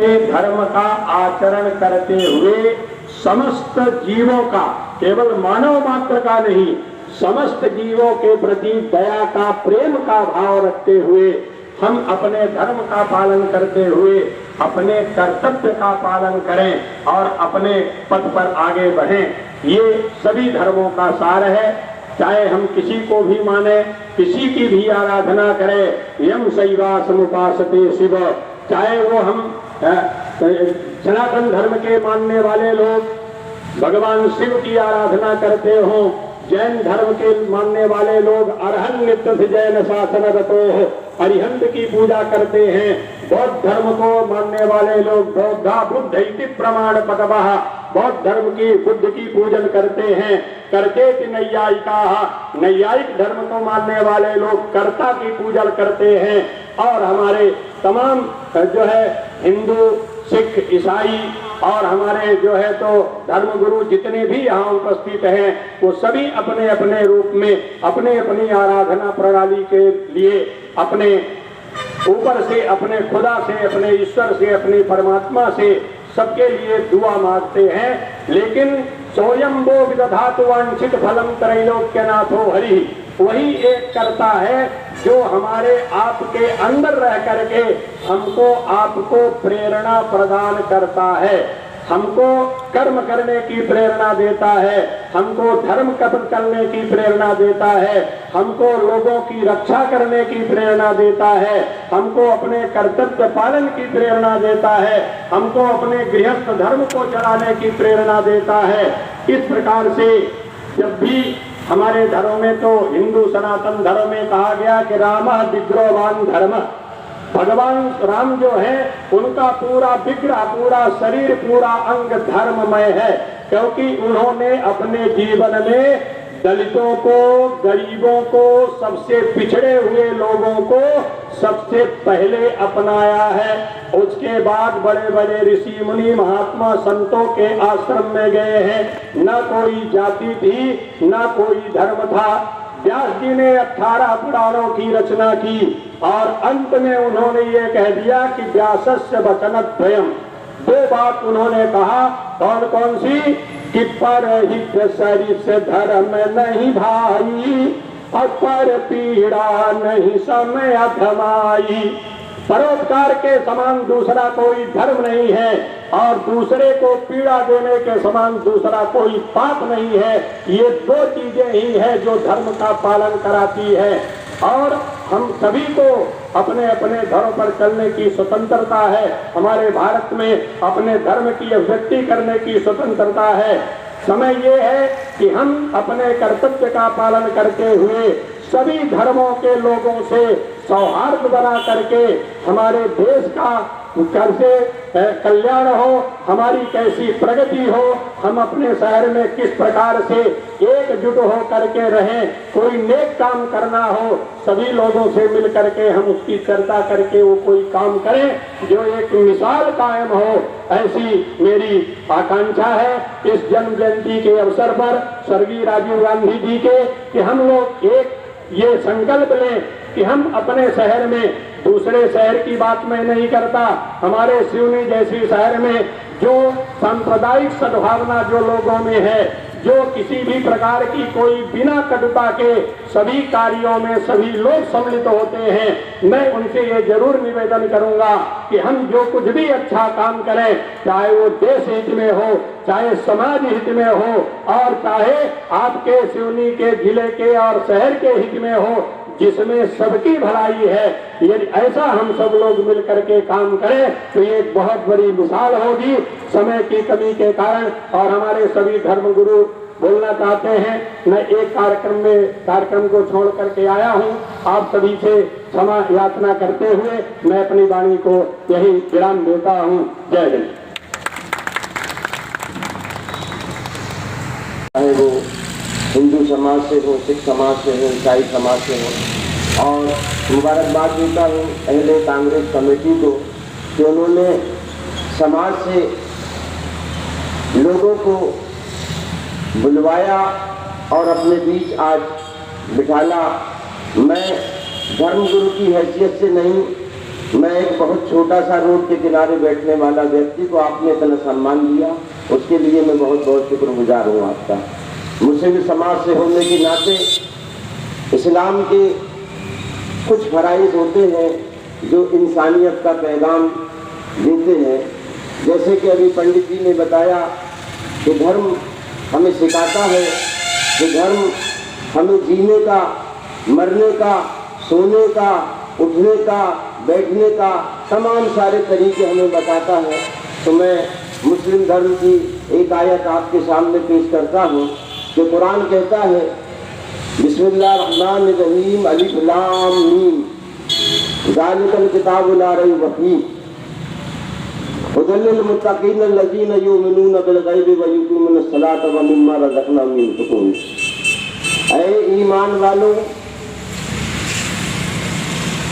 के धर्म का आचरण करते हुए समस्त जीवों का, केवल मानव मात्र का नहीं, समस्त जीवों के प्रति दया का, प्रेम का भाव रखते हुए हम अपने धर्म का पालन करते हुए अपने कर्तव्य का पालन करें और अपने पथ पर आगे बढ़ें। ये सभी धर्मों का सार है। चाहे हम किसी को भी माने, किसी की भी आराधना करें, यम शैवा समुपासते शिव, चाहे वो हम सनातन धर्म के मानने वाले लोग भगवान शिव की आराधना करते हों, जैन धर्म के मानने वाले लोग अरहन नित्य जैन शासन रतो अरिहंत की पूजा करते हैं, बौद्ध धर्म को मानने वाले लोग बौद्धा बुद्ध इति प्रमाण पदवः, बौद्ध धर्म की बुद्ध की पूजन करते हैं। करते कि नैयायिका, नैयायिक धर्म को मानने वाले लोग कर्ता की पूजन करते हैं। और हमारे तमाम जो है हिंदू, सिख, ईसाई और हमारे जो है तो धर्म गुरु जितने भी यहाँ उपस्थित हैं, वो सभी अपने अपने रूप में अपने अपनी आराधना प्रणाली के लिए अपने ऊपर से, अपने खुदा से, अपने ईश्वर से, अपने परमात्मा से सबके लिए दुआ मांगते हैं। लेकिन स्वयंभो विदधातु वांछित फलम त्रैलोक्यनाथो हरि, वही एक करता है जो हमारे आपके अंदर रह करके हमको आपको प्रेरणा प्रदान करता है, हमको कर्म करने की प्रेरणा देता है, हमको धर्म कर्म करने की प्रेरणा देता है, हमको लोगों की रक्षा करने की प्रेरणा देता है, हमको अपने कर्तव्य पालन की प्रेरणा देता है, हमको अपने गृहस्थ धर्म को चलाने की प्रेरणा देता है। इस प्रकार से जब भी हमारे धर्म में, तो हिंदू सनातन धर्म में कहा गया कि रामः विग्रहवान धर्म, भगवान राम जो है उनका पूरा विग्रह, पूरा शरीर, पूरा अंग धर्ममय है, क्योंकि उन्होंने अपने जीवन में दलितों को, गरीबों को, सबसे पिछड़े हुए लोगों को सबसे पहले अपनाया है। उसके बाद बड़े बड़े ऋषि मुनि महात्मा संतों के आश्रम में गए हैं। न कोई जाति थी, न कोई धर्म था। व्यास जी ने 18 पुराणों की रचना की और अंत में उन्होंने ये कह दिया कि व्यासस्य वचनद्वयम्, दो बात उन्होंने कहा। कौन कौन सी? कि परहित सरिस धर्म नहीं भाई, अपर पीड़ा नहीं समय अधमाई। परोपकार के समान दूसरा कोई धर्म नहीं है और दूसरे को पीड़ा देने के समान दूसरा कोई पाप नहीं है। ये दो चीजें ही है जो धर्म का पालन कराती है। और हम सभी को अपने अपने धर्म पर चलने की स्वतंत्रता है। हमारे भारत में अपने धर्म की अभिव्यक्ति करने की स्वतंत्रता है। समय ये है कि हम अपने कर्तव्य का पालन करते हुए सभी धर्मों के लोगों से सौहार्द बना करके हमारे देश का कैसे कल्याण हो, हमारी कैसी प्रगति हो, हम अपने शहर में किस प्रकार से एकजुट हो करके रहें। कोई नेक काम करना हो, सभी लोगों से मिल करके हम उसकी चर्चा करके वो कोई काम करें जो एक मिसाल कायम हो, ऐसी मेरी आकांक्षा है। इस जन्म जयंती के अवसर पर स्वर्गीय राजीव गांधी जी के कि हम लोग एक ये संकल्प लें कि हम अपने शहर में, दूसरे शहर की बात मैं नहीं करता, हमारे सिवनी जैसी शहर में जो सांप्रदायिक सद्भावना जो लोगों में है, जो किसी भी प्रकार की कोई बिना कटुता के सभी कार्यों में सभी लोग सम्मिलित होते हैं, मैं उनसे ये जरूर निवेदन करूंगा कि हम जो कुछ भी अच्छा काम करें, चाहे वो देश हित में हो, चाहे समाज हित में हो और चाहे आपके सिवनी के जिले के और शहर के हित में हो, जिसमें सबकी भलाई है, यदि ऐसा हम सब लोग मिल करके काम करें तो ये एक बहुत बड़ी मिसाल होगी। समय की कमी के कारण और हमारे सभी धर्म गुरु बोलना चाहते हैं, मैं एक कार्यक्रम को छोड़ करके आया हूं। आप सभी से क्षमा याचना करते हुए मैं अपनी वाणी को यही विराम देता हूं। जय हिंद। चाहे वो हिंदू समाज से हो, सिख समाज से हो, ईसाई समाज से हो, और मुबारकबाद देता हूँ पहले कांग्रेस कमेटी को कि उन्होंने समाज से लोगों को बुलवाया और अपने बीच आज बिठाला। मैं धर्मगुरु की हैसियत से नहीं, मैं एक बहुत छोटा सा रोड के किनारे बैठने वाला व्यक्ति को आपने इतना सम्मान दिया, उसके लिए मैं बहुत बहुत शुक्रगुजार हूँ आपका। मुस्लिम समाज से होने के नाते इस्लाम के कुछ फराइज होते हैं जो इंसानियत का पैगाम देते हैं। जैसे कि अभी पंडित जी ने बताया कि धर्म हमें सिखाता है कि धर्म हमें जीने का, मरने का, सोने का, उठने का, बैठने का तमाम सारे तरीके हमें बताता है। तो मैं मुस्लिम धर्म की एक आयत आपके सामने पेश करता हूँ कि कुरान कहता है बिस्मिल्लाहिर्रहमानिर्रहीम अलिफ लाम मीम ज़ालिकल किताबु ला रैब फीह हुदल लिल मुत्तक़ीन अल्लज़ीना युमिनूना बिल ग़ैबि व युक़ीमूनस सलाता व मिम्मा रज़क़नाहुम युनफ़िक़ून। ऐ ईमान वालों,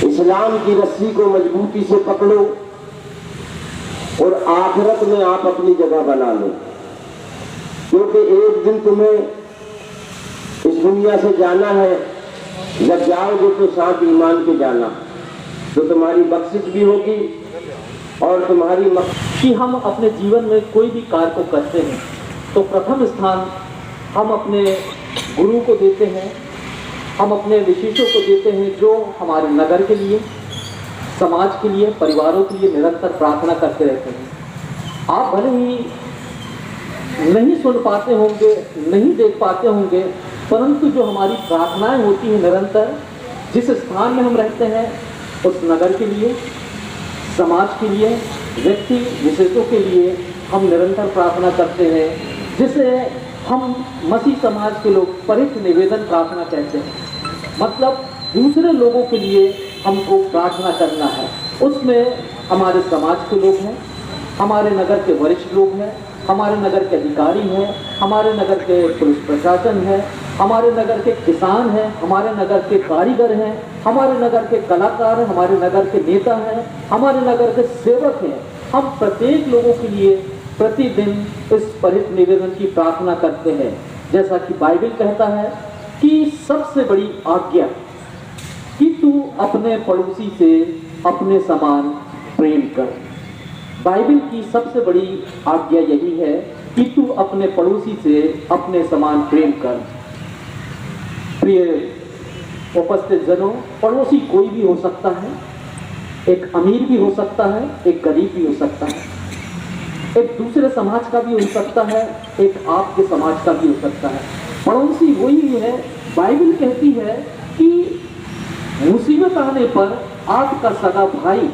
इस्लाम की रस्सी को मजबूती से पकड़ो और आखिरत में आप अपनी जगह बना लो, क्योंकि एक दिन तुम्हें इस दुनिया से जाना है। जब जाओगे तो साथ ईमान के जाना, तो तुम्हारी बख्शिश भी होगी और तुम्हारी कि हम अपने जीवन में कोई भी कार्य को करते हैं तो प्रथम स्थान हम अपने गुरु को देते हैं, हम अपने विशेषों को देते हैं जो हमारे नगर के लिए, समाज के लिए, परिवारों के लिए निरंतर प्रार्थना करते रहते हैं। आप भले ही नहीं सुन पाते होंगे, नहीं देख पाते होंगे, परंतु जो हमारी प्रार्थनाएं होती हैं निरंतर, जिस स्थान में हम रहते हैं उस नगर के लिए, समाज के लिए, व्यक्ति विशेषों के लिए हम निरंतर प्रार्थना करते हैं, जिसे हम मसीह समाज के लोग परित निवेदन प्रार्थना कहते हैं। मतलब दूसरे लोगों के लिए हमको प्रार्थना करना है। उसमें हमारे समाज के लोग हैं, हमारे नगर के वरिष्ठ लोग हैं, हमारे नगर के अधिकारी हैं, हमारे नगर के पुलिस प्रशासन है, हमारे नगर के किसान हैं, हमारे नगर के कारीगर हैं, हमारे नगर के कलाकार हैं, हमारे नगर के नेता हैं, हमारे नगर के सेवक हैं। हम प्रत्येक लोगों के लिए प्रतिदिन इस परित निवेदन की प्रार्थना करते हैं। जैसा कि बाइबल कहता है कि सबसे बड़ी आज्ञा कि तू अपने पड़ोसी से अपने समान प्रेम कर। बाइबल की सबसे बड़ी आज्ञा यही है कि तू अपने पड़ोसी से अपने समान प्रेम कर। प्रिय उपस्थित जनों, पड़ोसी कोई भी हो सकता है, एक अमीर भी हो सकता है, एक गरीब भी हो सकता है, एक दूसरे समाज का भी हो सकता है, एक आपके समाज का भी हो सकता है। पड़ोसी वही है। बाइबल कहती है कि मुसीबत आने पर आपका सगा भाई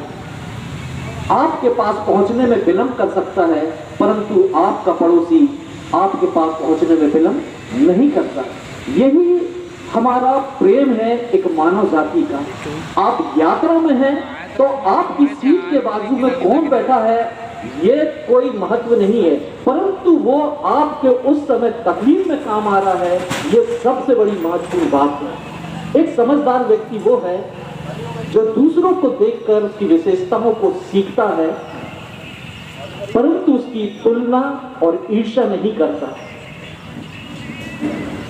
आपके पास पहुंचने में विलंब कर सकता है, परंतु आपका पड़ोसी आपके पास पहुंचने में विलंब नहीं करता। यही हमारा प्रेम है एक मानव जाति का। आप यात्रा में हैं तो आपकी सीट के बाजू में कौन बैठा है ये कोई महत्व नहीं है, परंतु वो आपके उस समय तकलीफ में काम आ रहा है, ये सबसे बड़ी महत्वपूर्ण बात है। एक समझदार व्यक्ति वो है जो दूसरों को देखकर उसकी विशेषताओं को सीखता है, परंतु उसकी तुलना और ईर्ष्या नहीं करता।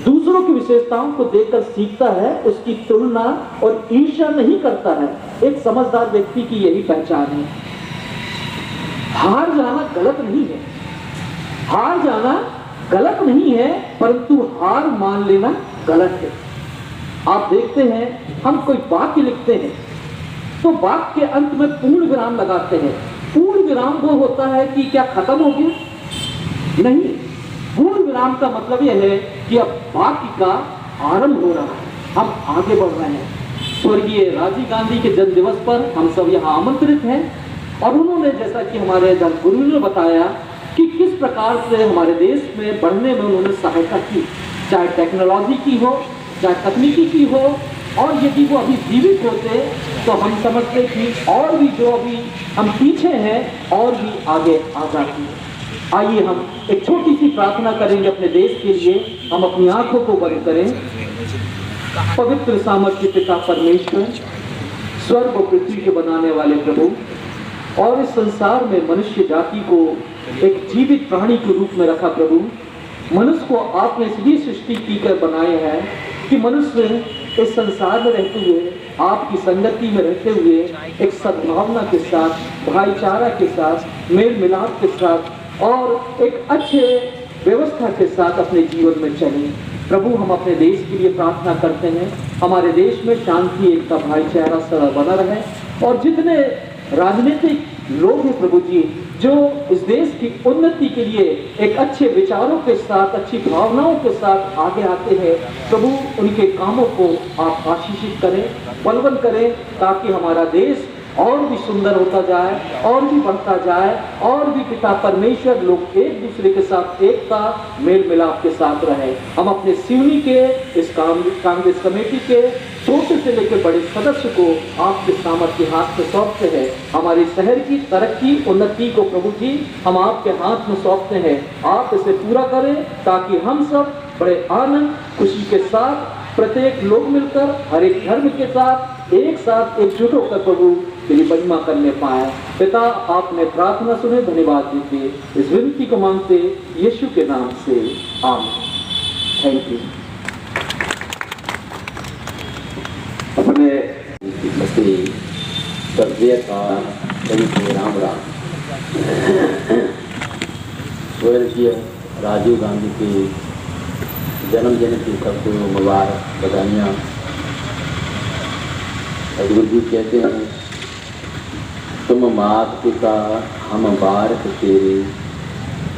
दूसरों की विशेषताओं को देखकर सीखता है, उसकी तुलना और ईर्ष्या नहीं करता है। एक समझदार व्यक्ति की यही पहचान है। हार जाना गलत नहीं है, हार जाना गलत नहीं है, परंतु हार मान लेना गलत है। आप देखते हैं हम कोई वाक्य लिखते हैं तो वाक्य के अंत में पूर्ण विराम लगाते हैं। पूर्ण विराम वो होता है कि क्या खत्म हो गया? नहीं, पूर्ण विराम का मतलब यह है कि अब वाक्य का आरंभ हो रहा है, हम आगे बढ़ रहे हैं। स्वर्गीय राजीव गांधी के जन्म दिवस पर हम सब यहाँ आमंत्रित हैं और उन्होंने, जैसा कि हमारे धर्मगुरु ने बताया कि किस प्रकार से हमारे देश में बढ़ने में उन्होंने सहायता की, चाहे टेक्नोलॉजी की हो, चाहे तकनीकी की हो, और यदि वो अभी जीवित होते तो हम समझते कि और भी जो अभी हम पीछे हैं और भी आगे आ जाती है। आइए हम एक छोटी सी प्रार्थना करेंगे अपने देश के लिए। हम अपनी आंखों को बंद करें। पवित्र सामर्थ्य पिता परमेश्वर, स्वर्ग और पृथ्वी के बनाने वाले प्रभु, और इस संसार में मनुष्य जाति को एक जीवित प्राणी के रूप में रखा प्रभु। मनुष्य को आपने इसलिए सृष्टि की कर बनाए हैं कि मनुष्य इस संसार में रहते हुए, आपकी संगति में रहते हुए, एक सद्भावना के साथ, भाईचारा के साथ, मेल मिलाप के साथ और एक अच्छे व्यवस्था के साथ अपने जीवन में चलें। प्रभु, हम अपने देश के लिए प्रार्थना करते हैं, हमारे देश में शांति, एकता, भाईचारा सदा बना रहे और जितने राजनीतिक लोग हैं प्रभु जी, जो इस देश की उन्नति के लिए एक अच्छे विचारों के साथ, अच्छी भावनाओं के साथ आगे आते हैं, प्रभु उनके कामों को आप आशीषित करें, बलवन करें, ताकि हमारा देश और भी सुंदर होता जाए, और भी बढ़ता जाए, और भी पिता परमेश्वर लोग एक दूसरे के साथ एकता, मेल मिलाप के साथ रहे। हम अपने सिवनी के इस कांग्रेस कमेटी के छोटे से लेकर बड़े सदस्य को आपके सामर्थ्य हाथ में सौंपते हैं। हमारे शहर की तरक्की, उन्नति को प्रभु जी हम आपके हाथ में सौंपते हैं। आप इसे पूरा करें ताकि हम सब बड़े आनंद, खुशी के साथ, प्रत्येक लोग मिलकर, हर एक धर्म के साथ एकजुट होकर प्रभु तेरी महिमा करने पाए। पिता, आपने प्रार्थना सुने, धन्यवाद देते इस विनती को मांगते यीशु के नाम से, आमीन। Thank you. अपने मसीह स्वर्गीय का सभी राम राम। स्वर्गीय राजीव गांधी के जन्मदिन की सबको मुबारक बधाइयाँ। सदगुरु जी कहते हैं, तुम मात पिता हम बारक तेरे,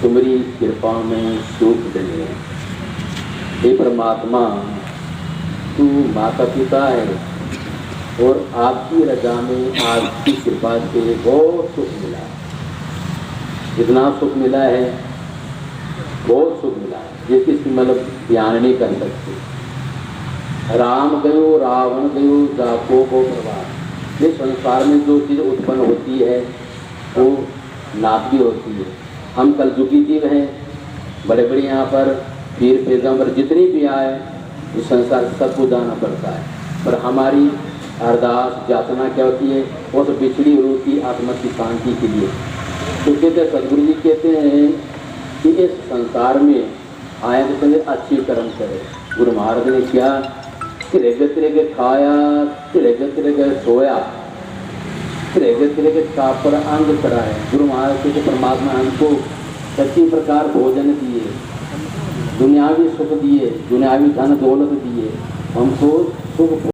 तुम्हारी कृपा में सुख धन्य। हे परमात्मा, तू माता पिता है और आपकी रजा में, आपकी कृपा से बहुत सुख मिला। जितना सुख मिला है, बहुत सुख मिला है, जिसकी मतलब बयान नहीं कर सकते। राम गयो रावण गयो जाको को प्रभाव। ये संसार में जो चीज़ उत्पन्न होती है वो नाश भी होती है। हम कलयुगी जीव हैं, बड़े बड़े यहाँ पर पीर पैगंबर जितनी भी आए, इस संसार सबको जाना पड़ता है, पर हमारी अरदास याचना क्या होती है, वो तो बिछड़ी हुई होती आत्मा की शांति के लिए। तो कहते सदगुरु जी कहते हैं कि इस संसार में आए तो पहले अच्छी कर्म करे। गुरु महाराज ने क्या, तिरगे खाया, तिरगे सोया, तिरगे चाप पर अंग चढ़ाए। गुरु महाराज के परमात्मा हमको सच्ची प्रकार भोजन दिए, दुनियावी सुख दिए, दुनियावी धन दौलत दिए, हमको सुख